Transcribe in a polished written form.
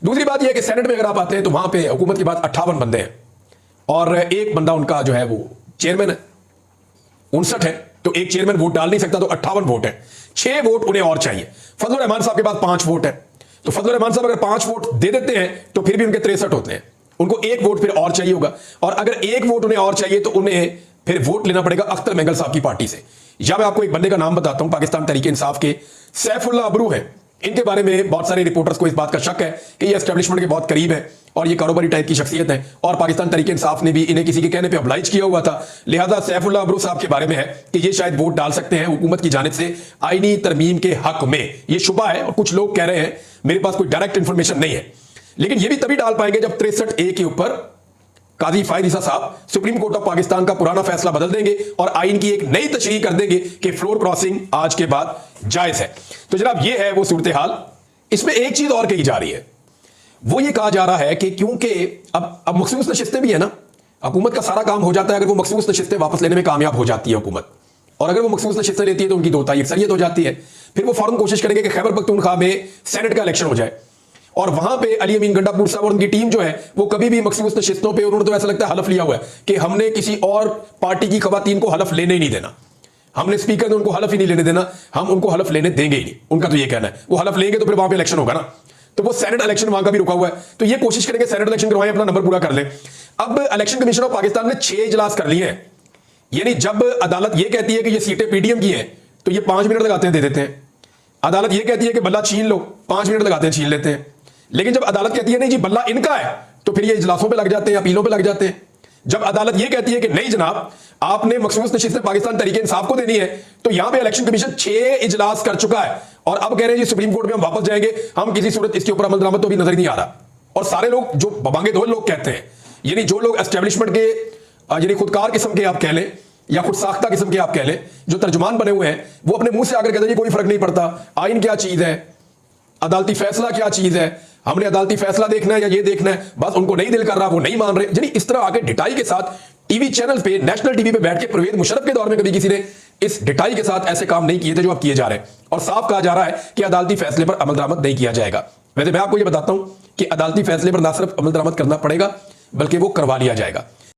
दूसरी बात यह है कि सेनेट में अगर आप आते हैं तो वहां पे हुकूमत के पास 58 बंदे हैं और एक बंदा उनका जो है वो चेयरमैन है, 59 है, तो एक चेयरमैन वोट डाल नहीं सकता, तो 58 वोट है, 6 वोट उन्हें और चाहिए। फजलुर रहमान साहब के पास 5 वोट है, तो फजलुर रहमान साहब अगर 5 वोट दे देते हैं तो फिर भी उनके 63 होते हैं, उनको 1 वोट फिर और चाहिए होगा, और अगर 1 वोट उन्हें और चाहिए तो उन्हें फिर वोट लेना पड़ेगा अख्तर मेंगल साहब की पार्टी से। या मैं आपको एक बंदे का नाम बताता हूं, पाकिस्तान तहरीक इंसाफ के सैफुल्ला अबरू है। इनके बारे में बहुत सारे रिपोर्टर्स को इस बात का शक है कि ये एस्टेब्लिशमेंट के बहुत करीब है और ये कारोबारी टाइप की शख्सियत है, और पाकिस्तान तहरीक इंसाफ ने भी इन्हें किसी के कहने पे अब्लाइज किया हुआ था। लिहाजा सैफुल्ला अबरू साहब के बारे में है कि ये शायद वोट डाल सकते हैं हुकूमत की जानिब से आईनी तरमीम के हक में, ये शुबा है और कुछ लोग कह रहे हैं, मेरे पास कोई डायरेक्ट इंफॉर्मेशन नहीं है, लेकिन ये भी तभी डाल पाएंगे जब 63A के ऊपर काजी फायद ईसा साहब सुप्रीम कोर्ट ऑफ पाकिस्तान का पुराना फैसला बदल देंगे और आइन की एक नई तशरीह कर देंगे कि फ्लोर क्रॉसिंग आज के बाद जायज है। तो जनाब ये है वो सूरत हाल। इसमें एक चीज और कही जा रही है, वो ये कहा जा रहा है कि क्योंकि अब मखसूस नशिस्तें भी है ना, हुकूमत का सारा काम हो जाता है अगर वो मखसूस नशिस्तें वापस लेने में कामयाब हो जाती है हुकूमत, और अगर वो मखसूस नशिस्तें लेती है तो उनकी 2 तारीख अक्सरियत हो जाती है, फिर वो फौरन कोशिश करेंगे कि खैबर पख्तूनख्वा में सेनेट का इलेक्शन हो जाए, और वहां पे अली अमीन गंडापुर साहब और उनकी टीम जो है वो कभी भी मखसूस नशिस्तों पे, उन्होंने तो ऐसा लगता है हलफ लिया हुआ है कि हमने किसी और पार्टी की खवातीन को हलफ लेने ही नहीं देना, हमने स्पीकर ने उनको हलफ ही नहीं लेने देना, हम उनको हलफ लेने देंगे ही नहीं। उनका तो ये कहना है, वो हलफ लेंगे तो फिर वहां पे इलेक्शन होगा ना, तो वो सेनेट इलेक्शन वहां का भी रुका हुआ है, तो ये कोशिश करेंगे सेनेट इलेक्शन करवाएं, अपना नंबर पूरा कर लें। अब इलेक्शन कमीशन ऑफ पाकिस्तान ने 6 इजलास कर लिए हैं, यानी जब अदालत ये कहती है कि ये सीटें पीडीएम की हैं तो ये 5 मिनट लगाते हैं दे देते हैं, अदालत ये कहती है कि बल्ला छीन लो, 5 मिनट लगाते हैं छीन लेते हैं, लेकिन जब अदालत कहती है नहीं जी बल्ला इनका है तो फिर ये इजलासों पे लग जाते हैं, अपीलों पे लग जाते हैं। जब अदालत ये कहती है कि नहीं जनाब आपने मखसूस नशिस्तें पाकिस्तान तहरीक इंसाफ को देनी है, तो यहां पे इलेक्शन कमीशन 6 इजलास कर चुका है और अब कह रहे हैं जी सुप्रीम कोर्ट में हम वापस जाएंगे, हम किसी सूरत इसके ऊपर अमल दरामद तो भी नजर नहीं आ रहा। और सारे लोग जो बबांगे दो लोग कहते हैं, यानी जो लोग एस्टेब्लिशमेंट के यानी खुदकार किस्म के आप कह लें या खुद साख्ता किस्म के आप कह लें, जो तर्जुमान बने हुए हैं, वो अपने मुंह से आकर कहते हैं कोई फर्क नहीं पड़ता, आइन क्या चीज है, अदालती फैसला क्या चीज है, हमने अदालती फैसला देखना है या ये देखना है, बस उनको नहीं दिल कर रहा, वो नहीं मान रहे। यानी इस तरह आके डिटाई के साथ टीवी चैनल पे, नेशनल टीवी पे बैठ के परवेज मुशर्रफ के दौर में कभी किसी ने इस डिटाई के साथ ऐसे काम नहीं किए थे जो अब किए जा रहे हैं, और साफ कहा जा रहा है कि अदालती फैसले पर अमल दरामद नहीं किया जाएगा। वैसे मैं आपको ये बताता हूं कि अदालती फैसले पर ना सिर्फ अमल दरामद करना पड़ेगा बल्कि वो करवा लिया जाएगा।